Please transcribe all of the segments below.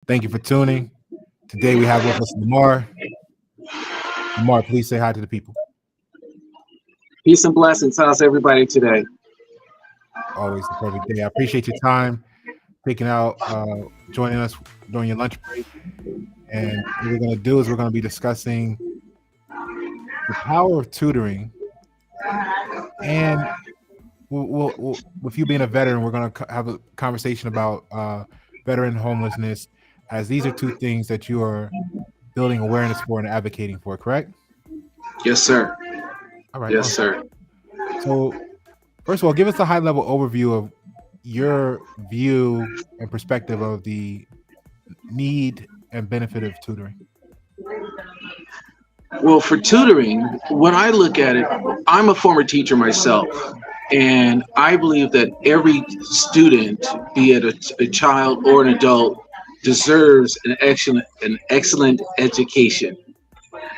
Thank you for tuning. Today we have with us Lamar. Lamar, please say hi to the people. Peace and blessings. How's everybody today? Always the perfect day. I appreciate your time taking out, joining us during your lunch break. And what we're going to do is we're going to be discussing the power of tutoring. And with you being a veteran, we're going to have a conversation about veteran homelessness, as these are two things that you are building awareness for and advocating for, correct? Yes, sir. All right. Yes, Awesome. sir. So, first of all, give us a high-level overview of your view and perspective of the need and benefit of tutoring. Well, for tutoring, when I look at it, I'm a former teacher myself, and I believe that every student, be it a child or an adult, deserves an excellent education.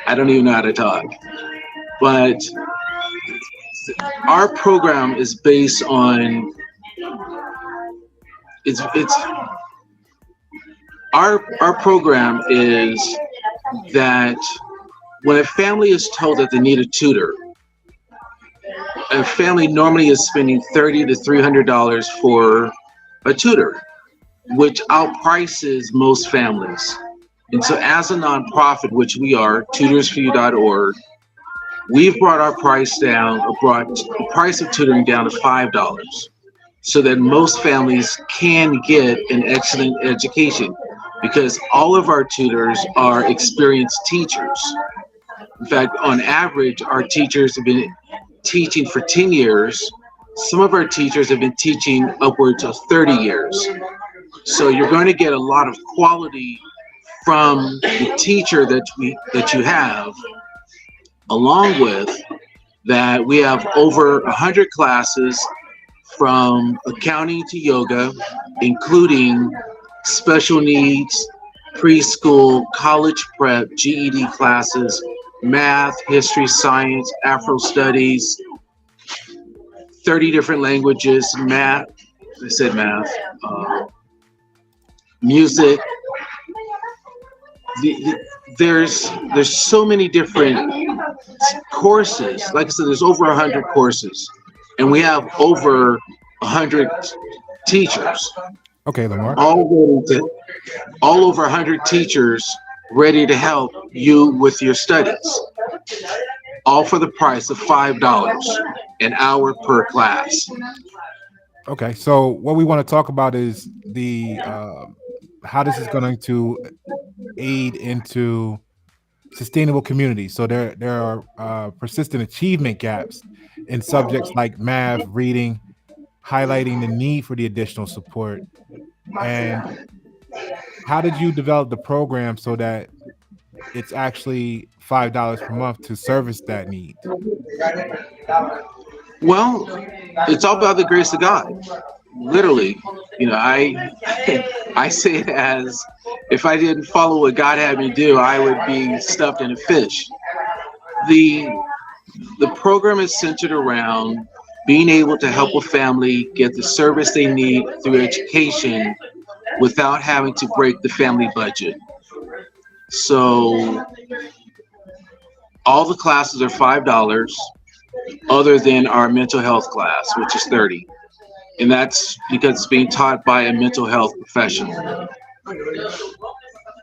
I don't even know how to talk, but our program is based on it's our program is that when a family is told that they need a tutor, a family normally is spending $30 to $300 for a tutor, which outprices most families. And so, as a nonprofit, which we are, tutorsforyou.org, we've brought our price down, or brought the price of tutoring down to $5, so that most families can get an excellent education, because all of our tutors are experienced teachers. In fact, on average, our teachers have been teaching for 10 years. Some of our teachers have been teaching upwards of 30 years. So you're going to get a lot of quality from the teacher that you have, along with that we have over 100 classes from accounting to yoga, including special needs, preschool, college prep, GED classes, math, history, science, Afro studies, 30 different languages, math, I said math, music. There's so many different courses. Like I said, there's over 100 courses, and we have over 100 teachers. Okay, Lamar. All over 100 teachers ready to help you with your studies, all for the price of $5 an hour per class. Okay, so what we want to talk about is the how this is going to aid into sustainable communities. So there are persistent achievement gaps in subjects like math, reading, highlighting the need for the additional support. And how did you develop the program so that it's actually $5 per month to service that need? Well, it's all about the grace of God. Literally, I I say it as, if I didn't follow what God had me do, I would be stuffed in a fish. The the program is centered around being able to help a family get the service they need through education without having to break the family budget. So all the classes are $5, other than our mental health class, which is 30. And that's because it's being taught by a mental health professional.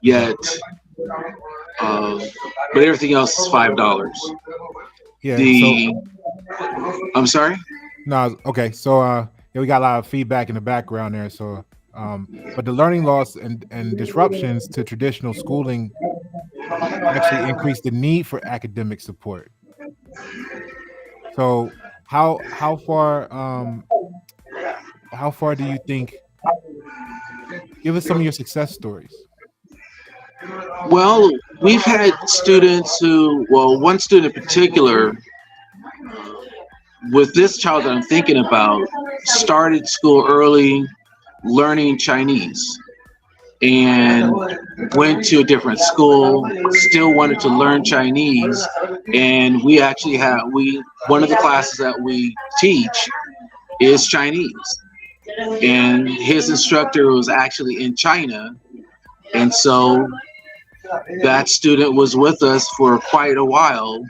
Yet, um, but everything else is $5. Yeah. So The I'm sorry. no, okay. So yeah, we got a lot of feedback in the background there. So but the learning loss and disruptions to traditional schooling actually increase the need for academic support. So how far do you think, give us some of your success stories? Well, we've had students one student in particular, with this child that I'm thinking about, started school early, learning Chinese, and went to a different school, still wanted to learn Chinese. And we actually have, one of the classes that we teach is Chinese. And his instructor was actually in China, And so that student was with us for quite a while,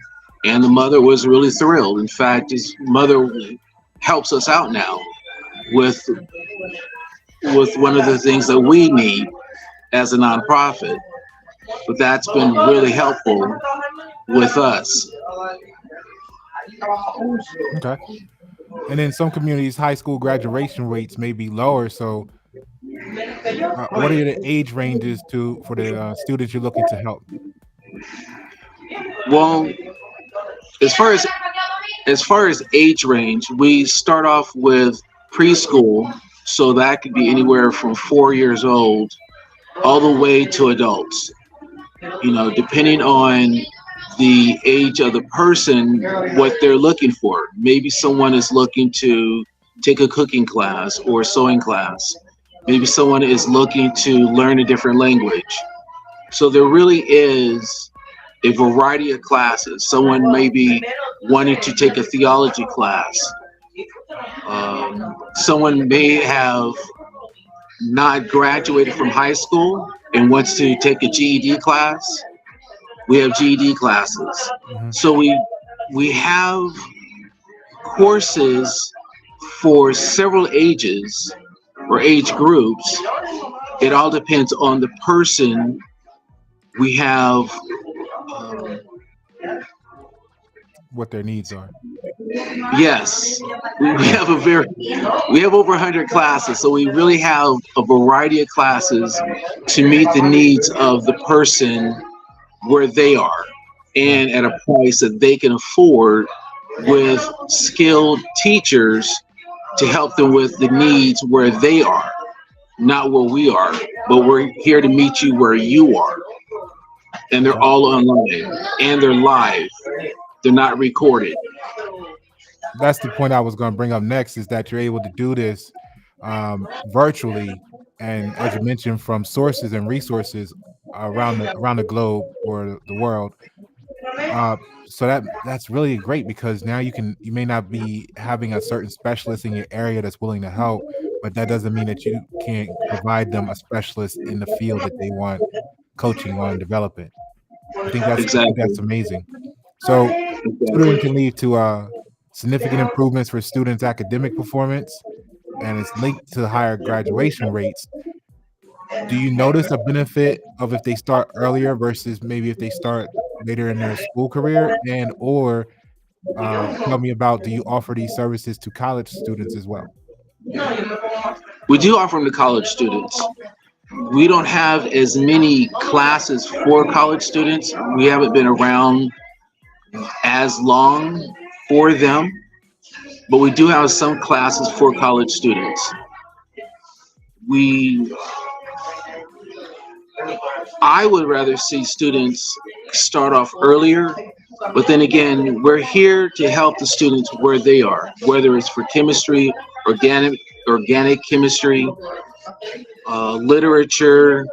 and the mother was really thrilled. In fact, his mother helps us out now with one of the things that we need as a nonprofit. But that's been really helpful with us. Okay. And in some communities, high school graduation rates may be lower. So, what are the age ranges to for the students you're looking to help? Well, as far as age range, we start off with preschool, so that could be anywhere from 4 years old all the way to adults. Depending on the age of the person, what they're looking for. Maybe someone is looking to take a cooking class or sewing class. Maybe someone is looking to learn a different language. So there really is a variety of classes. Someone may be wanting to take a theology class. Someone may have not graduated from high school and wants to take a GED class. We have GED classes. Hmm. So we have courses for several ages or age groups. It all depends on the person. We have What their needs are? yes, we Yeah. have we have over 100 classes, so we really have a variety of classes to meet the needs of the person where they are Right. and at a price that they can afford, with skilled teachers to help them with the needs where they are, not where we are, but we're here to meet you where you are. And they're Okay. all online and they're live, they're not recorded. That's the point I was going to bring up next is that you're able to do this virtually, and as you mentioned, from sources and resources around the globe or the world. Uh, so that's really great because now you may not be having a certain specialist in your area that's willing to help, but that doesn't mean that you can't provide them a specialist in the field that they want coaching on and development. I think Exactly. that's amazing. So tutoring Exactly. can lead to significant improvements for students' academic performance, and it's linked to higher graduation rates. Do you notice a benefit of if they start earlier versus maybe if they start later in their school career? And or tell me about, do you offer these services to college students as well? We do offer them to college students. We don't have as many classes for college students. We haven't been around as long for them, but we do have some classes for college students. We, I would rather see students start off earlier, but then again, we're here to help the students where they are, whether it's for chemistry, organic, organic chemistry, literature.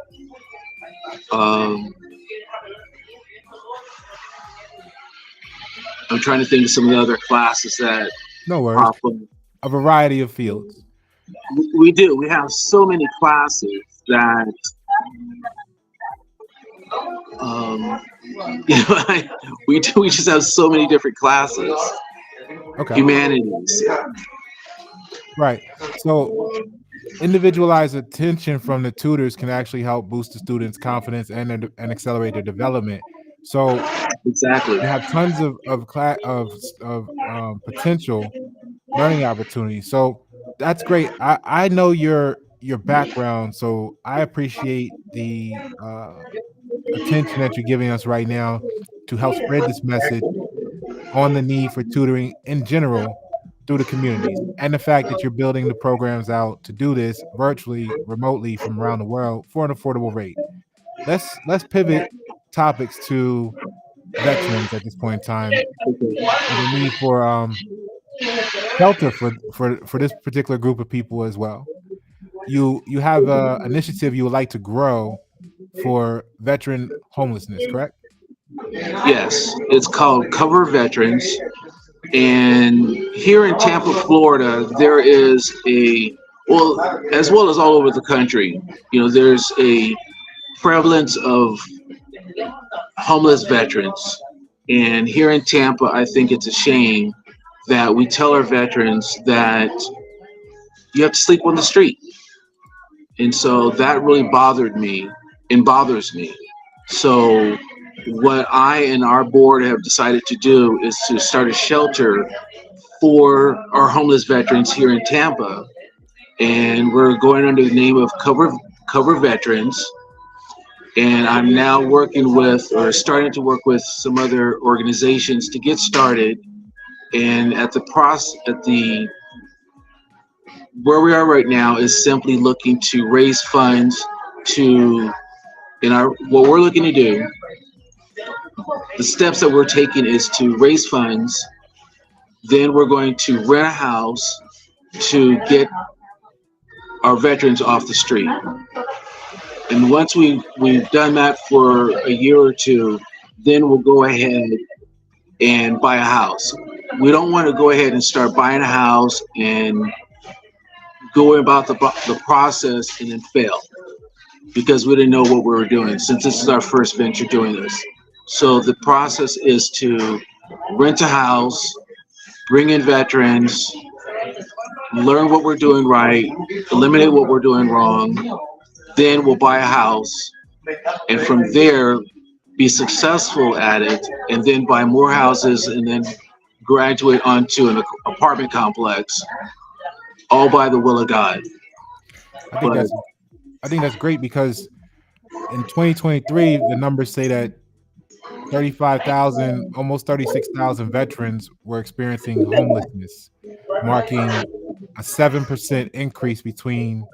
Um, I'm trying to think of some of the other classes that No worries. pop up. A variety of fields. We do. We have so many classes that um, we do. We just have so many different classes. Okay. Humanities. Right. So individualized attention from the tutors can actually help boost the students' confidence and accelerate their development. So Exactly. you have tons of potential learning opportunities. So that's great. I know your background, so I appreciate the attention that you're giving us right now to help spread this message on the need for tutoring in general through the communities, and the fact that you're building the programs out to do this virtually, remotely from around the world for an affordable rate. Let's pivot topics to veterans at this point in time and the need for shelter for this particular group of people as well. You have a initiative you would like to grow for veteran homelessness, correct? Yes, it's called Cover Veterans. And here in Tampa, Florida, there is a, well, as well as all over the country, there's a prevalence of homeless veterans. And here in Tampa, I think it's a shame that we tell our veterans that you have to sleep on the street. And so that really bothered me and bothers me. So, what I and our board have decided to do is to start a shelter for our homeless veterans here in Tampa. And we're going under the name of Cover Veterans. And I'm now working with or starting to work with some other organizations to get started. And at the where we are right now is simply looking to raise funds to in our what we're looking to do. The steps that we're taking is to raise funds. Then we're going to rent a house to get our veterans off the street. And once we've done that for a year or two, then we'll go ahead and buy a house. We don't want to go ahead and start buying a house and go about the process and then fail because we didn't know what we were doing since this is our first venture doing this. So the process is to rent a house, bring in veterans, learn what we're doing right, eliminate what we're doing wrong, then we'll buy a house, and from there be successful at it, and then buy more houses, and then graduate onto an apartment complex, all by the will of God. I think But that's I think that's great because in 2023 the numbers say that 35,000, almost 36,000 veterans were experiencing homelessness, marking a 7% increase between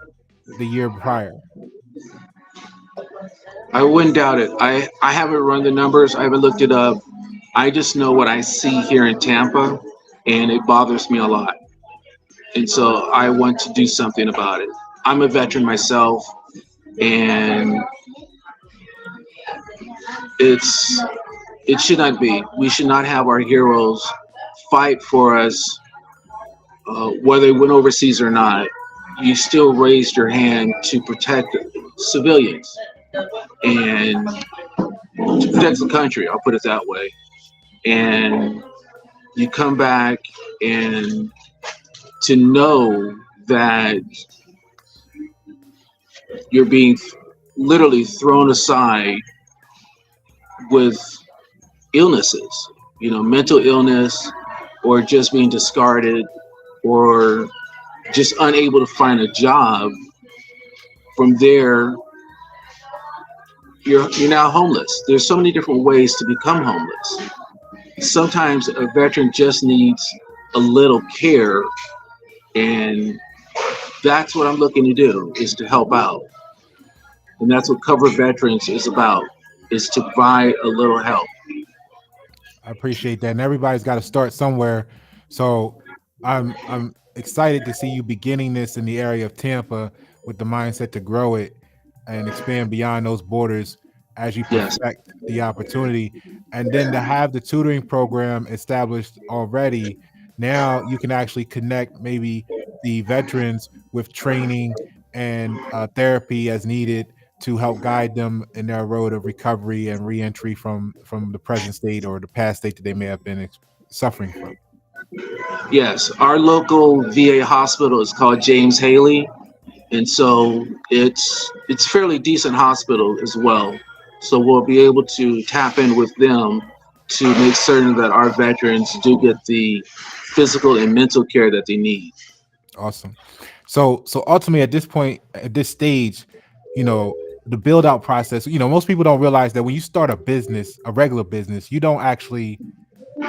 the year prior. I wouldn't doubt it. I haven't run the numbers, I haven't looked it up. I just know what I see here in Tampa, and it bothers me a lot. And so I want to do something about it. I'm a veteran myself, and it's it should not be. We should not have our heroes fight for us, whether they went overseas or not. You still raised your hand to protect civilians and to protect the country. I'll put it that way. And you come back and to know that you're being literally thrown aside with illnesses, mental illness, or just being discarded, or just unable to find a job. From there, you're now homeless. There's so many different ways to become homeless. Sometimes a veteran just needs a little care, and that's what I'm looking to do, is to help out. And that's what Cover Veterans is about, is to provide a little help. I appreciate that. And everybody's got to start somewhere. So I'm excited to see you beginning this in the area of Tampa with the mindset to grow it and expand beyond those borders as you Yes. perfect the opportunity. And then to have the tutoring program established already, now you can actually connect maybe the veterans with training and therapy as needed to help guide them in their road of recovery and reentry from the present state or the past state that they may have been suffering from. Yes. Our local VA hospital is called James Haley, and so it's fairly decent hospital as well. So we'll be able to tap in with them to make certain that our veterans do get the physical and mental care that they need. Awesome. So ultimately at this point, at this stage, you know, the build out process, most people don't realize that when you start a business, a regular business, you don't actually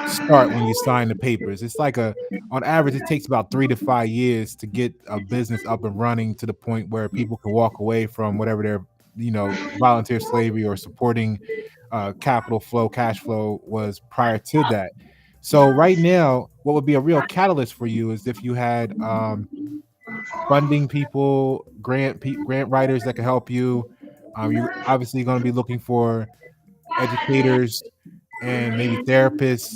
start when you sign the papers. It's like on average, it takes about 3 to 5 years to get a business up and running to the point where people can walk away from whatever their, volunteer slavery or supporting capital flow, cash flow was prior to that. So right now, what would be a real catalyst for you is if you had funding people, grant writers that can help you. You're obviously going to be looking for educators and maybe therapists.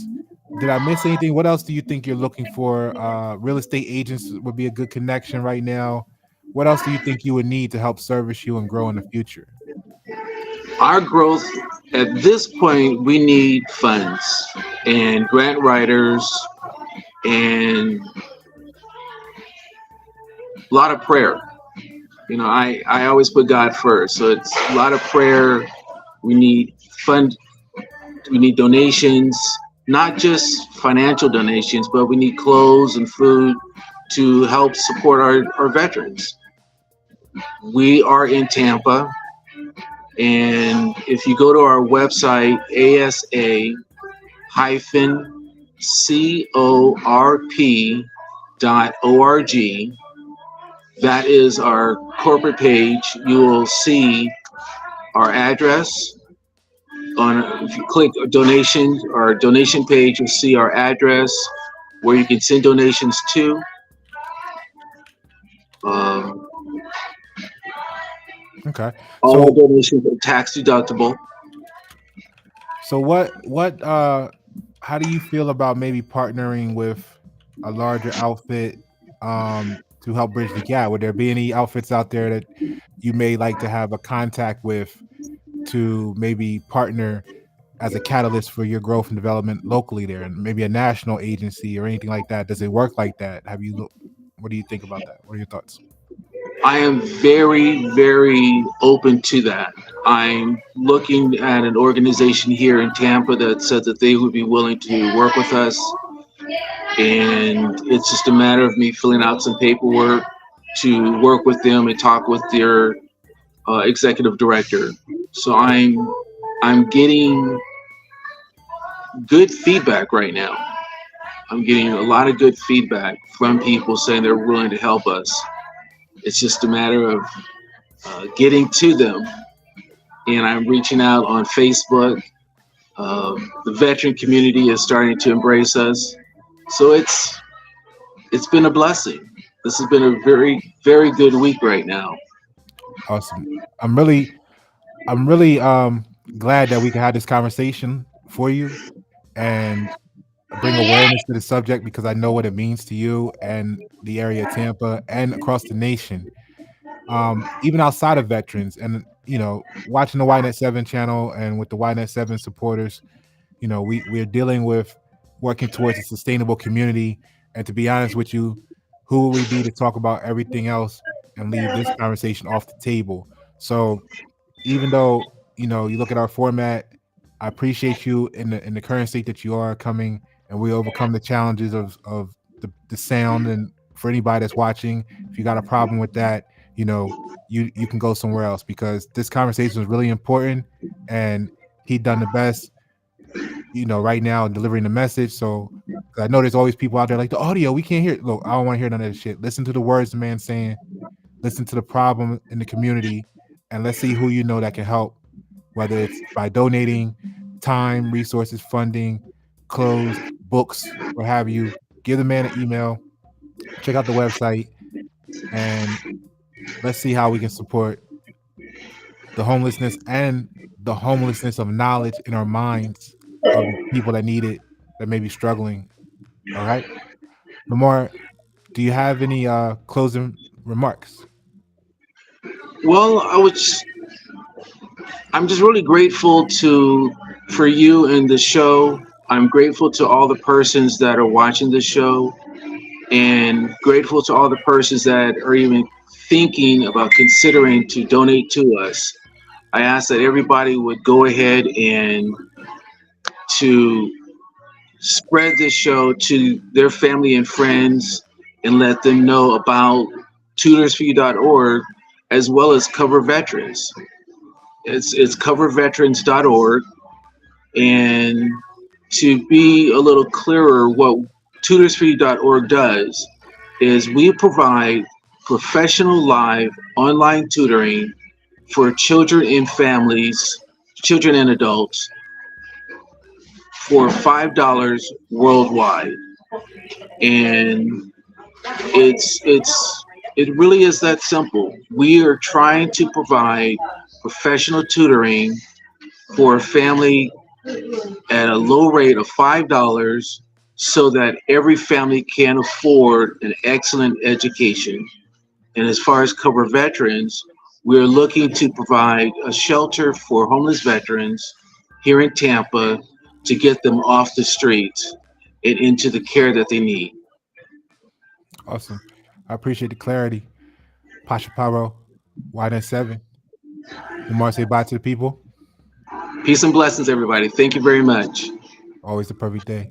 Did I miss anything? What else do you think you're looking for? Real estate agents would be a good connection right now. What else do you think you would need to help service you and grow in the future? our growth at this point, we need funds and grant writers and a lot of prayer. I always put God first. So it's a lot of prayer. We need fund, we need donations, not just financial donations, but we need clothes and food to help support our veterans. We are in Tampa, and if you go to our website, asa-corp.org, that is our corporate page. You will see our address. If you click donation or donation page, you'll see our address where you can send donations to. Um, Okay. all our So donations are tax deductible. so what how do you feel about maybe partnering with a larger outfit to help bridge the gap? Would there be any outfits out there that you may like to have a contact with to maybe partner as a catalyst for your growth and development locally there, and maybe a national agency or anything like that? Does it work like that? What do you think about that? What are your thoughts? I am very, very open to that. I'm looking at an organization here in Tampa that said that they would be willing to work with us. And it's just a matter of me filling out some paperwork to work with them and talk with their executive director. So I'm getting good feedback right now. I'm getting a lot of good feedback from people saying they're willing to help us. It's just a matter of getting to them. And I'm reaching out on Facebook. The veteran community is starting to embrace us. So it's been a blessing. This has been a very, very good week right now. Awesome. I'm really glad that we can have this conversation for you and bring awareness to the subject, because I know what it means to you and the area of Tampa and across the nation. Even outside of veterans, and watching the YNet 7 channel and with the YNet 7 supporters, we're dealing with working towards a sustainable community. And to be honest with you, who will we be to talk about everything else and leave this conversation off the table? So even though you look at our format, I appreciate you in the current state that you are coming, and we overcome the challenges of the sound. And for anybody that's watching, if you got a problem with that, you can go somewhere else, because this conversation is really important, and he done the best right now in delivering the message. So 'cause I know there's always people out there like, the audio, we can't hear it. Look, I don't want to hear none of that shit. Listen to the words the man's saying, listen to the problem in the community, and let's see who that can help, whether it's by donating time, resources, funding, clothes, books, what have you. Give the man an email, check out the website, and let's see how we can support the homelessness and the homelessness of knowledge in our minds of the people that need it, that may be struggling. All right. Lamar, do you have any closing remarks? Well, I'm just really grateful to for you and the show. I'm grateful to all the persons that are watching the show, and grateful to all the persons that are even thinking about considering to donate to us. I ask that everybody would go ahead and to spread this show to their family and friends, and let them know about tutorsforyou.org, as well as Cover Veterans. It's coverveterans.org. And to be a little clearer, what tutorsforyou.org does is we provide professional live online tutoring for children and families, children and adults, for $5 worldwide. And it really is that simple. We are trying to provide professional tutoring for a family at a low rate of $5, so that every family can afford an excellent education. And as far as Cover Veterans, We're looking to provide a shelter for homeless veterans here in Tampa to get them off the streets and into the care that they need. Awesome. I appreciate the clarity. Pasha Paro, Widen 7. Umar, say bye to the people. Peace and blessings, everybody. Thank you very much. Always a perfect day.